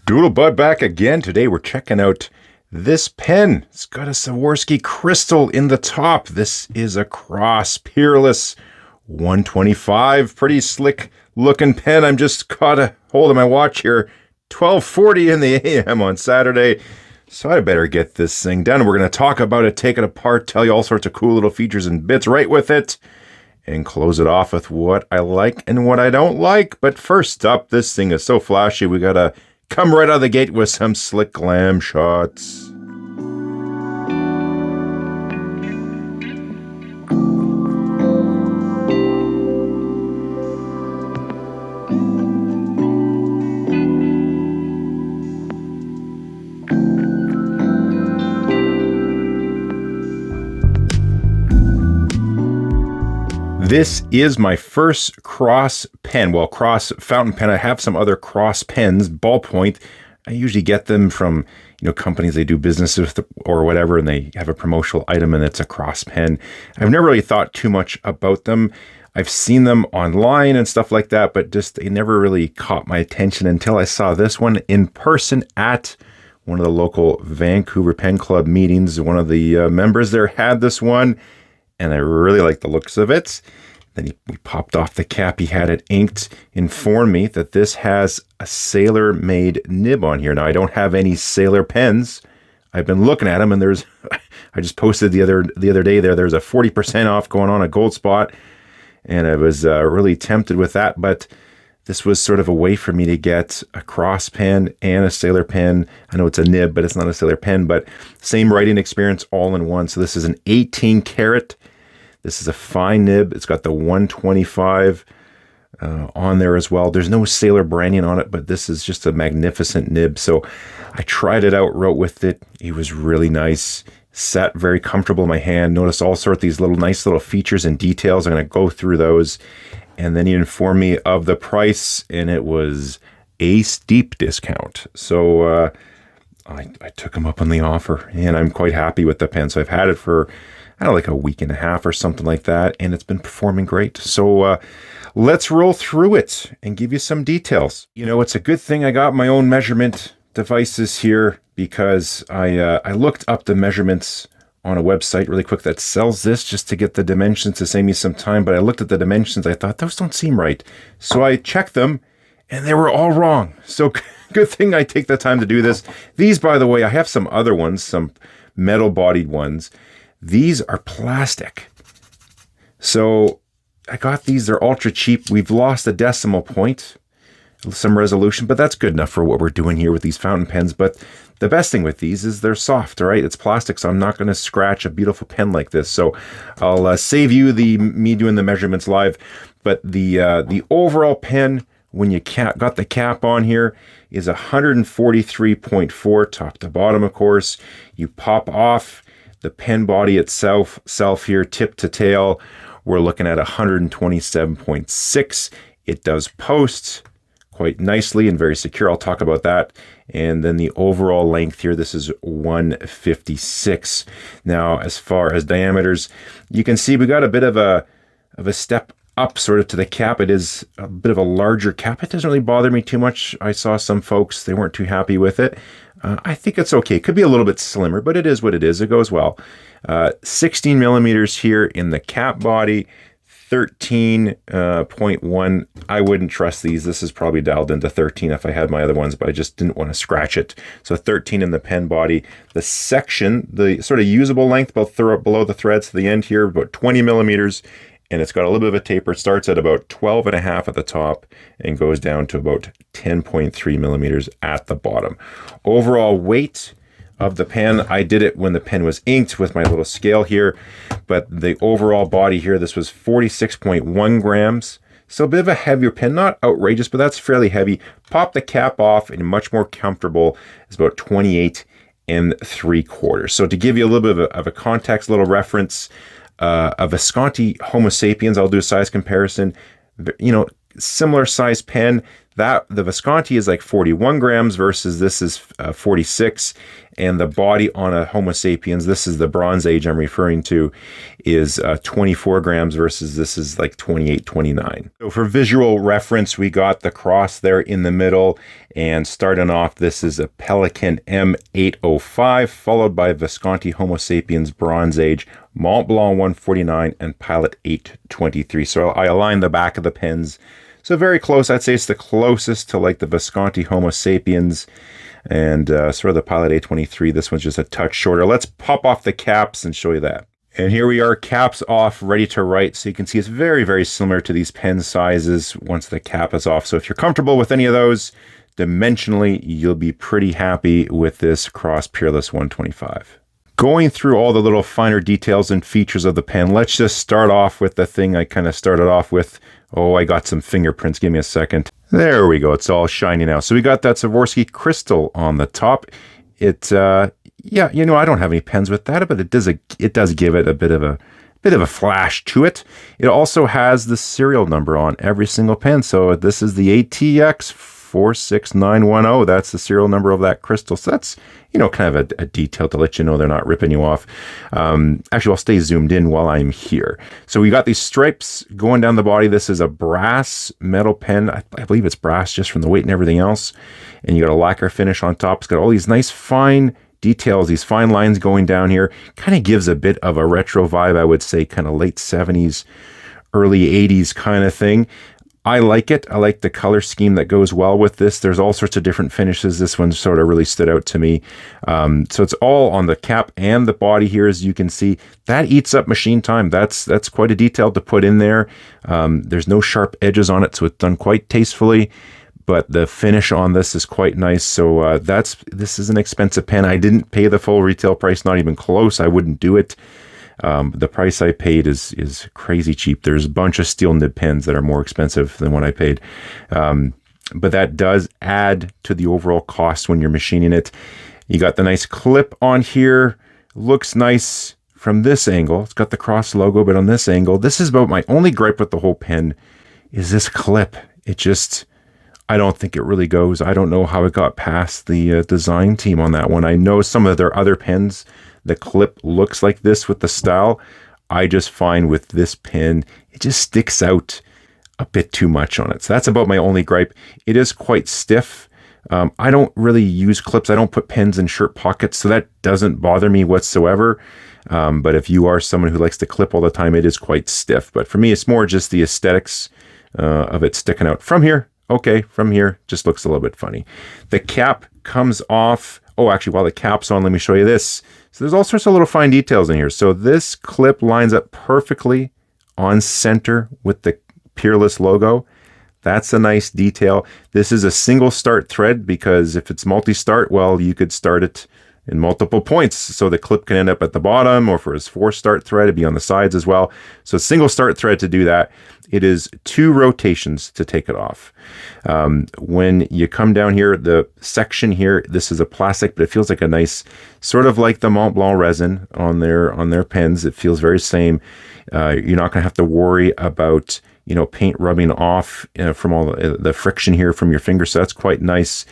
Doodlebud back again. Today we're checking out this pen. It's got a Swarovski crystal in the top. This is a Cross Peerless 125. Pretty slick looking pen. I'm just caught a hold of my watch here. 12:40 in the a.m. on Saturday. So I better get this thing done. We're going to talk about it, take it apart, tell you all sorts of cool little features and bits right with it, and close it off with what I like and what I don't like. But first up, this thing is so flashy, we got to come right out of the gate with some slick glam shots. This is my first Cross pen. Well, Cross fountain pen. I have some other Cross pens, ballpoint. I usually get them from, companies they do business with or whatever, and they have a promotional item and it's a Cross pen. I've never really thought too much about them. I've seen them online and stuff like that, but just they never really caught my attention until I saw this one in person at one of the local Vancouver Pen Club meetings. One of the members there had this one, and I really like the looks of it. Then we popped off the cap. He had it inked, informed me that this has a sailor-made nib on here. Now, I don't have any sailor pens. I've been looking at them, and I just posted the other day there's a 40% off going on at Gold Spot, and I was really tempted with that, but this was sort of a way for me to get a Cross pen and a sailor pen. I know it's a nib, but it's not a sailor pen, but same writing experience all in one. So this is an 18 karat. This is a fine nib. It's got the 125 on there as well. There's no sailor branding on it, but this is just a magnificent nib. So I tried it out, wrote with it. It was really nice. Sat very comfortable in my hand. Noticed all sorts of these nice little features and details. I'm going to go through those. And then he informed me of the price, and it was a steep discount. So I took him up on the offer, and I'm quite happy with the pen. So I've had it for, like a week and a half or something like that, and it's been performing great. So let's roll through it and give you some details. It's a good thing I got my own measurement devices here, because I looked up the measurements on a website really quick that sells this just to get the dimensions to save me some time. But I looked at the dimensions. I thought, those don't seem right. So I checked them, and they were all wrong. So good thing I take the time to do this. These, by the way, I have some other ones, some metal-bodied ones. These are plastic. So I got these. They're ultra cheap. We've lost a decimal point, some resolution, but that's good enough for what we're doing here with these fountain pens. But the best thing with these is they're soft, all right? It's plastic, so I'm not going to scratch a beautiful pen like this. So I'll save you me doing the measurements live. But the overall pen, when you got the cap on here, is 143.4 top to bottom, of course. You pop off the pen body itself here, tip to tail. We're looking at 127.6. It does post quite nicely and very secure. I'll talk about that. And then the overall length here, this is 156. Now, as far as diameters, you can see we got a bit of a step up sort of to the cap. It is a bit of a larger cap. It doesn't really bother me too much. I saw some folks, they weren't too happy with it. I think it's okay. It could be a little bit slimmer, but it is what it is. It goes well. 16 millimeters here in the cap body. 13.1. I wouldn't trust these. This is probably dialed into 13 if I had my other ones, but I just didn't want to scratch it. So 13 in the pen body. The section, the sort of usable length below the threads to the end here, about 20 millimeters. And it's got a little bit of a taper. It starts at about 12 and a half at the top and goes down to about 10.3 millimeters at the bottom. Overall weight of the pen, I did it when the pen was inked with my little scale here, but the overall body here, this was 46.1 grams. So a bit of a heavier pen, not outrageous, but that's fairly heavy. Pop the cap off and much more comfortable. It's about 28 3/4. So to give you a little bit of a context, a little reference, a Visconti Homo sapiens, I'll do a size comparison, similar size pen. The Visconti is like 41 grams versus this is 46. And the body on a Homo sapiens, this is the Bronze Age I'm referring to, is 24 grams versus this is like 28, 29. So for visual reference, we got the cross there in the middle. And starting off, this is a Pelican M805, followed by Visconti Homo sapiens Bronze Age, Mont Blanc 149, and Pilot 823. So I aligned the back of the pens. So very close. I'd say it's the closest to like the Visconti Homo sapiens and sort of the Pilot 823. This one's just a touch shorter. Let's pop off the caps and show you that. And here we are, caps off, ready to write. So you can see it's very, very similar to these pen sizes once the cap is off. So if you're comfortable with any of those, dimensionally, you'll be pretty happy with this Cross Peerless 125. Going through all the little finer details and features of the pen, let's just start off with the thing I kind of started off with. Oh, I got some fingerprints. Give me a second. There we go. It's all shiny now. So we got that Swarovski crystal on the top. Yeah, you know, I don't have any pens with that, but it does give it a bit of a flash to it. It also has the serial number on every single pen. So this is the ATX 46910. That's the serial number of that crystal. So that's, you know, kind of a detail to let you know they're not ripping you off. Actually, I'll stay zoomed in while I'm here. So we got these stripes going down the body. This is a brass metal pen. I believe it's brass just from the weight and everything else. And you got a lacquer finish on top. It's got all these nice fine details, these fine lines going down here. Kind of gives a bit of a retro vibe, I would say, kind of late 70s, early 80s kind of thing. I like it. I like the color scheme that goes well with this. There's all sorts of different finishes. This one sort of really stood out to me. So it's all on the cap and the body here, as you can see. That eats up machine time. That's quite a detail to put in there. There's no sharp edges on it, so it's done quite tastefully. But the finish on this is quite nice. So this is an expensive pen. I didn't pay the full retail price, not even close. I wouldn't do it. The price I paid is crazy cheap. There's a bunch of steel nib pens that are more expensive than what I paid. But that does add to the overall cost when you're machining it. You got the nice clip on here. Looks nice from this angle. It's got the Cross logo, but on this angle, this is about my only gripe with the whole pen is this clip. I don't think it really goes. I don't know how it got past the design team on that one. I know some of their other pens, the clip looks like this with the style. I just find with this pen, it just sticks out a bit too much on it. So that's about my only gripe. It is quite stiff. I don't really use clips. I don't put pens in shirt pockets, so that doesn't bother me whatsoever. But if you are someone who likes to clip all the time, it is quite stiff. But for me, it's more just the aesthetics of it sticking out. From here, okay, from here, just looks a little bit funny. The cap comes off. Oh, actually, while the cap's on, let me show you this. So there's all sorts of little fine details in here. So this clip lines up perfectly on center with the Peerless logo. That's a nice detail. This is a single start thread because if it's multi-start, well, you could start it in multiple points. So the clip can end up at the bottom, or for a 4-start thread, it'd be on the sides as well. So single start thread to do that. It is 2 rotations to take it off. When you come down here, the section here, this is a plastic, but it feels like a nice, sort of like the Mont Blanc resin on their pens. It feels very same. You're not going to have to worry about, you know, paint rubbing off from all the friction here from your finger. So that's quite nice.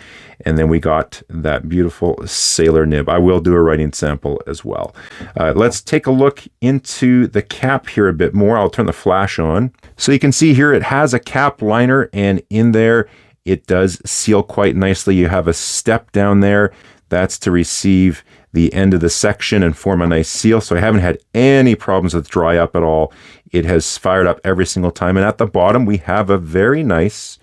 And then we got that beautiful Sailor Nib. I will do a writing sample as well. Let's take a look into the cap here a bit more. I'll turn the flash on. So you can see here it has a cap liner, and in there it does seal quite nicely. You have a step down there. That's to receive the end of the section and form a nice seal. So I haven't had any problems with dry up at all. It has fired up every single time. And at the bottom, we have a very nice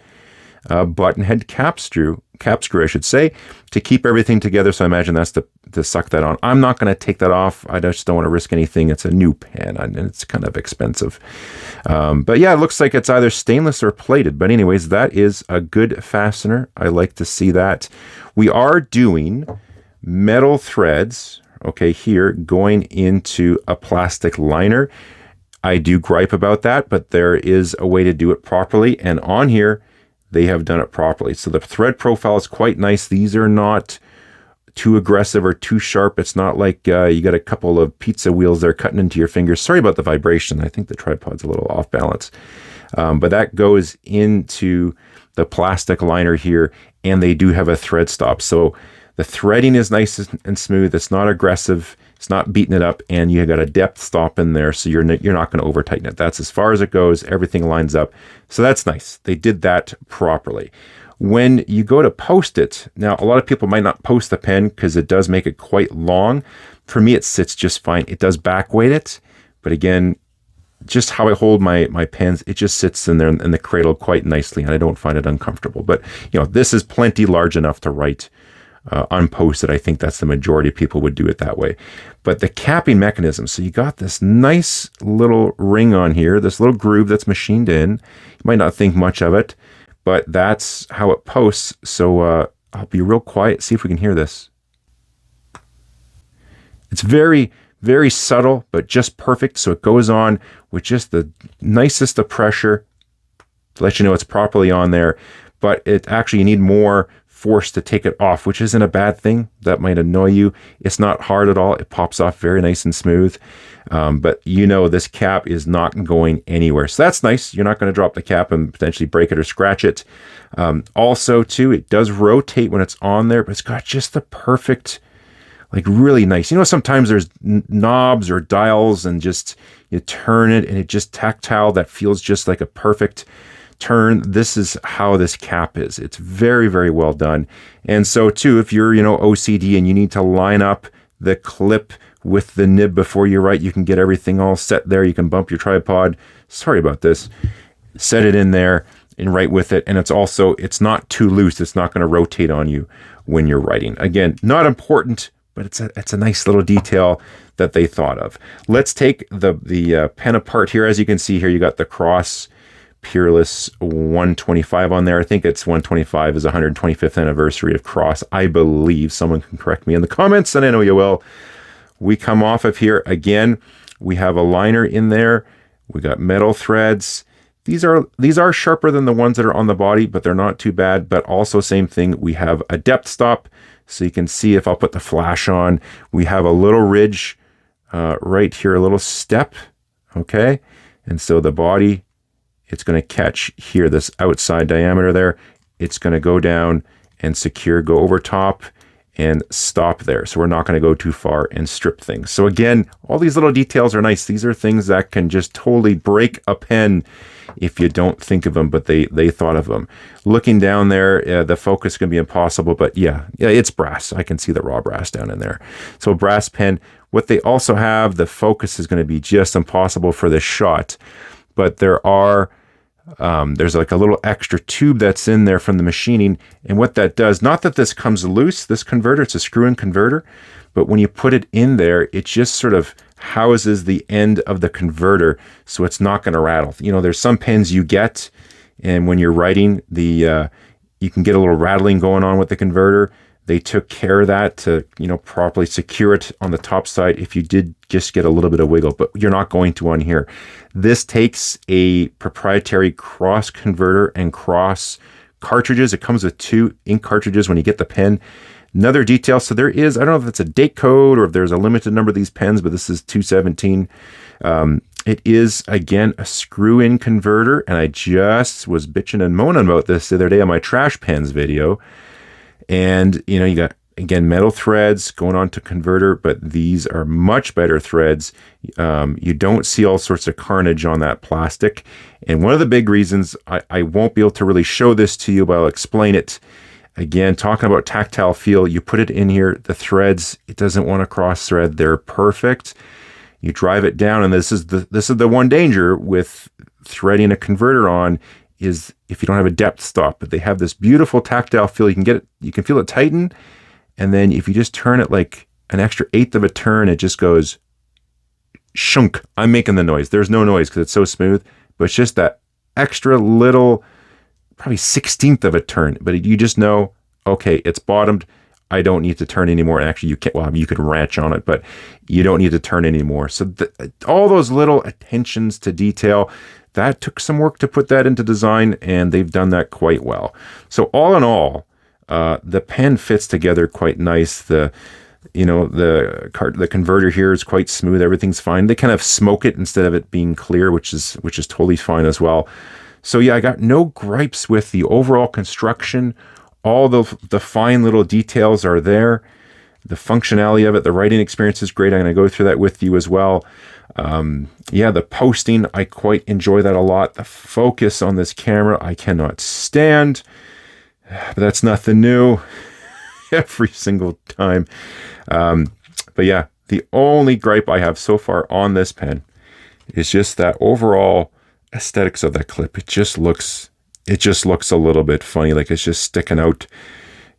button head cap screw, I should say, to keep everything together. So I imagine that's to suck that on. I'm not going to take that off. I just don't want to risk anything. It's a new pen and it's kind of expensive. But yeah, it looks like it's either stainless or plated. But anyways, that is a good fastener. I like to see that. We are doing metal threads, okay, here going into a plastic liner. I do gripe about that, but there is a way to do it properly. And on here, they have done it properly. So the thread profile is quite nice. These are not too aggressive or too sharp. It's not like you got a couple of pizza wheels there cutting into your fingers. Sorry about the vibration. I think the tripod's a little off balance. But that goes into the plastic liner here, and they do have a thread stop. So the threading is nice and smooth. It's not aggressive. It's not beating it up, and you got a depth stop in there, so you're not going to over tighten it. That's as far as it goes. Everything lines up. So that's nice. They did that properly. When you go to post it, now a lot of people might not post the pen because it does make it quite long. For me, it sits just fine. It does back weight it, but again, just how I hold my pens, it just sits in there in the cradle quite nicely, and I don't find it uncomfortable. But this is plenty large enough to write unposted. I think that's the majority of people would do it that way. But the capping mechanism, so you got this nice little ring on here, this little groove that's machined in. You might not think much of it, but that's how it posts. So I'll be real quiet, see if we can hear this. It's very, very subtle, but just perfect. So it goes on with just the nicest of pressure to let you know it's properly on there. But it actually, you need more force to take it off, which isn't a bad thing. That might annoy you. It's not hard at all. It pops off very nice and smooth. But this cap is not going anywhere. So that's nice. You're not going to drop the cap and potentially break it or scratch it. Also, too, it does rotate when it's on there, but it's got just the perfect, like really nice. Sometimes there's knobs or dials and just you turn it and it just tactile. That feels just like a perfect turn. This is how this cap is. It's very, very well done. And so too, if you're, OCD and you need to line up the clip with the nib before you write, you can get everything all set there. You can bump your tripod. Sorry about this. Set it in there and write with it. And it's not too loose. It's not going to rotate on you when you're writing. Again, not important, but it's a nice little detail that they thought of. Let's take the pen apart here. As you can see here, you got the Cross Peerless 125 on there. I think it's 125 is 125th anniversary of Cross, I believe. Someone can correct me in the comments, and I know you will. We come off of here again. We have a liner in there. We got metal threads. These are sharper than the ones that are on the body, but they're not too bad. But also same thing. We have a depth stop, so you can see if I'll put the flash on. We have a little ridge right here, a little step. Okay, and so the body, it's going to catch here, this outside diameter there. It's going to go down and secure, go over top and stop there. So we're not going to go too far and strip things. So again, all these little details are nice. These are things that can just totally break a pen if you don't think of them, but they thought of them. Looking down there, the focus can be impossible, but yeah, it's brass. I can see the raw brass down in there. So brass pen. What they also have, the focus is going to be just impossible for this shot, but there's like a little extra tube that's in there from the machining. And what that does, not that this comes loose, this converter, it's a screw-in converter, but when you put it in there, it just sort of houses the end of the converter, so it's not going to rattle. There's some pens you get, and when you're writing, you can get a little rattling going on with the converter. They took care of that to, properly secure it on the top side if you did just get a little bit of wiggle, but you're not going to on here. This takes a proprietary Cross converter and Cross cartridges. It comes with 2 ink cartridges when you get the pen. Another detail, so there is, I don't know if it's a date code or if there's a limited number of these pens, but this is 217. It is, again, a screw-in converter, and I just was bitching and moaning about this the other day on my trash pens video. And, you got, again, metal threads going on to converter, but these are much better threads. You don't see all sorts of carnage on that plastic. And one of the big reasons, I won't be able to really show this to you, but I'll explain it. Again, talking about tactile feel, you put it in here, the threads, it doesn't want to cross thread. They're perfect. You drive it down, and this is the one danger with threading a converter on, is if you don't have a depth stop, but they have this beautiful tactile feel. You can feel it tighten. And then if you just turn it like an extra 1/8 of a turn, it just goes shunk. I'm making the noise. There's no noise because it's so smooth, but it's just that extra little, probably 1/16 of a turn. But you just know, okay, it's bottomed. I don't need to turn anymore. And actually, you could wrench on it, but you don't need to turn anymore. So all those little attentions to detail, that took some work to put that into design, and they've done that quite well. So all in all, the pen fits together quite nice. The converter here is quite smooth. Everything's fine. They kind of smoke it instead of it being clear, which is totally fine as well. So yeah, I got no gripes with the overall construction. All the fine little details are there. The functionality of it, the writing experience is great. I'm going to go through that with you as well. Yeah, the posting, I quite enjoy that a lot. The focus on this camera, I cannot stand. But that's nothing new every single time. But yeah, the only gripe I have so far on this pen is just that overall aesthetics of that clip. It just looks a little bit funny, like it's just sticking out.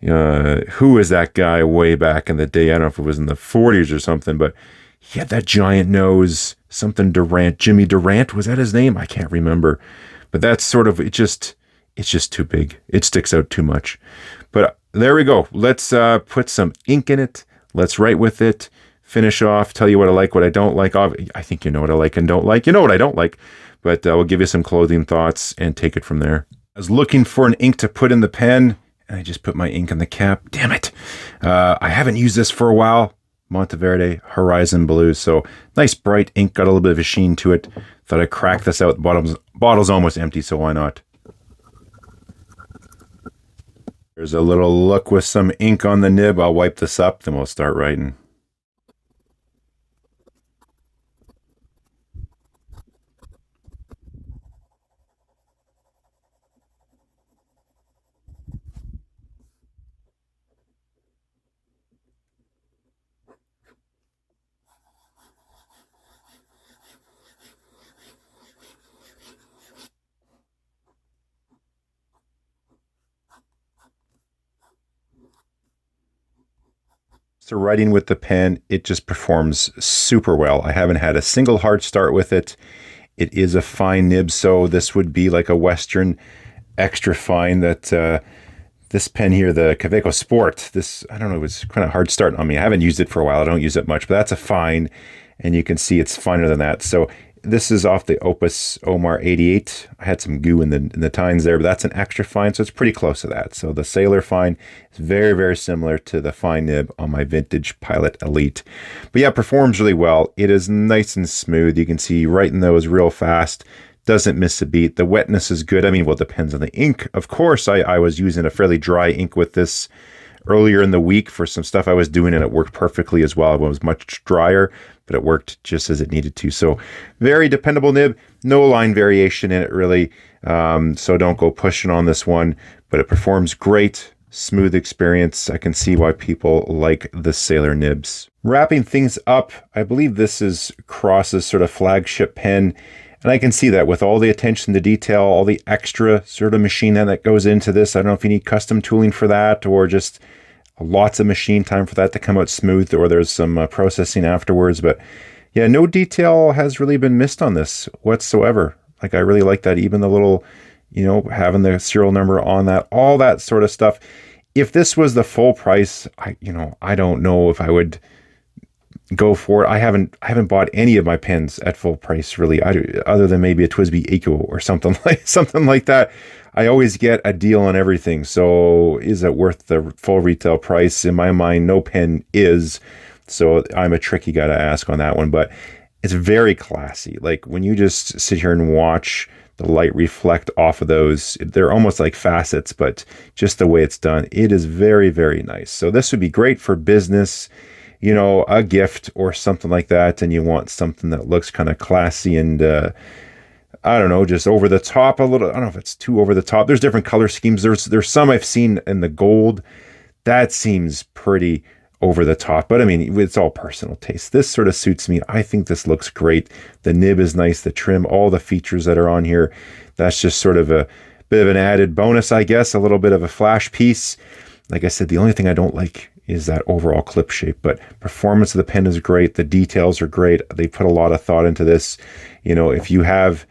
Who is that guy way back in the day? I don't know if it was in the 40s or something, but he had that giant nose, something Durant, Jimmy Durant, was that his name? I can't remember. But that's sort of, it's just too big. It sticks out too much. But there we go. Let's put some ink in it. Let's write with it. Finish off, tell you what I like, what I don't like. I think you know what I like and don't like. You know what I don't like. But we'll give you some clothing thoughts and take it from there. I was looking for an ink to put in the pen, and I just put my ink in the cap. Damn it. I haven't used this for a while. Monteverde Horizon Blue. So nice bright ink, got a little bit of a sheen to it. Thought I'd crack this out. The bottle's almost empty, so why not? There's a little look with some ink on the nib. I'll wipe this up, then we'll start writing. So writing with the pen, it just performs super well. I haven't had a single hard start with it. It is a fine nib, so this would be like a Western extra fine that this pen here, the Kaweco Sport, this, I don't know, it was kind of hard start on me. I haven't used it for a while. I don't use it much, but that's a fine, and you can see it's finer than that. So this is off the Opus Omar 88. I had some goo in the tines there, but that's an extra fine, so it's pretty close to that. So the Sailor fine is very, very similar to the fine nib on my vintage Pilot Elite. But yeah, it performs really well. It is nice and smooth. You can see writing those real fast. Doesn't miss a beat. The wetness is good. I mean, well, it depends on the ink. Of course, I was using a fairly dry ink with this earlier in the week for some stuff I was doing, and it worked perfectly as well. It was much drier, but it worked just as it needed to. So very dependable nib. No line variation in it, really. So don't go pushing on this one, but it performs great. Smooth experience. I can see why people like the Sailor nibs. Wrapping things up, I believe this is Cross's sort of flagship pen. And I can see that with all the attention to detail, all the extra sort of machine that goes into this. I don't know if you need custom tooling for that or just lots of machine time for that to come out smooth, or there's some processing afterwards. But yeah, no detail has really been missed on this whatsoever. Like, I really like that. Even the little, having the serial number on that, all that sort of stuff. If this was the full price, I don't know if I would go for it. I haven't bought any of my pens at full price, really, other than maybe a TWSBI Eco or something like that. I always get a deal on everything. So is it worth the full retail price? In my mind, no pen is. So I'm a tricky guy to ask on that one, but it's very classy. Like, when you just sit here and watch the light reflect off of those, they're almost like facets, but just the way it's done, it is very, very nice. So this would be great for business, a gift or something like that, and you want something that looks kind of classy and I don't know, just over the top a little. I don't know if it's too over the top. There's different color schemes. There's some I've seen in the gold that seems pretty over the top, but I mean, it's all personal taste. This sort of suits me. I think this looks great. The nib is nice, the trim, all the features that are on here. That's just sort of a bit of an added bonus, I guess, a little bit of a flash piece. Like I said, the only thing I don't like is that overall clip shape, but performance of the pen is great. The details are great. They put a lot of thought into this. If you have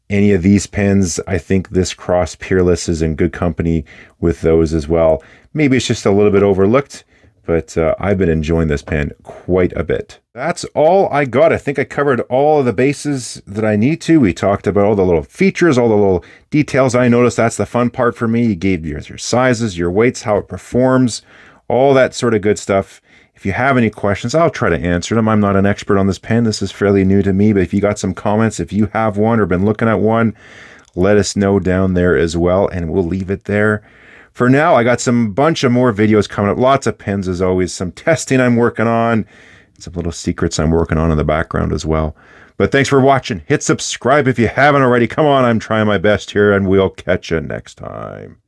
any of these pens, I think this Cross Peerless is in good company with those as well. Maybe it's just a little bit overlooked, but I've been enjoying this pen quite a bit. That's all I got. I think I covered all of the bases that I need to. We talked about all the little features, all the little details I noticed. That's the fun part for me. You gave your sizes, your weights, how it performs, all that sort of good stuff. If you have any questions, I'll try to answer them. I'm not an expert on this pen. This is fairly new to me, but if you got some comments, if you have one or been looking at one, let us know down there as well, and we'll leave it there. For now, I got some bunch of more videos coming up. Lots of pens as always. Some testing I'm working on. Some little secrets I'm working on in the background as well. But thanks for watching. Hit subscribe if you haven't already. Come on, I'm trying my best here, and we'll catch you next time.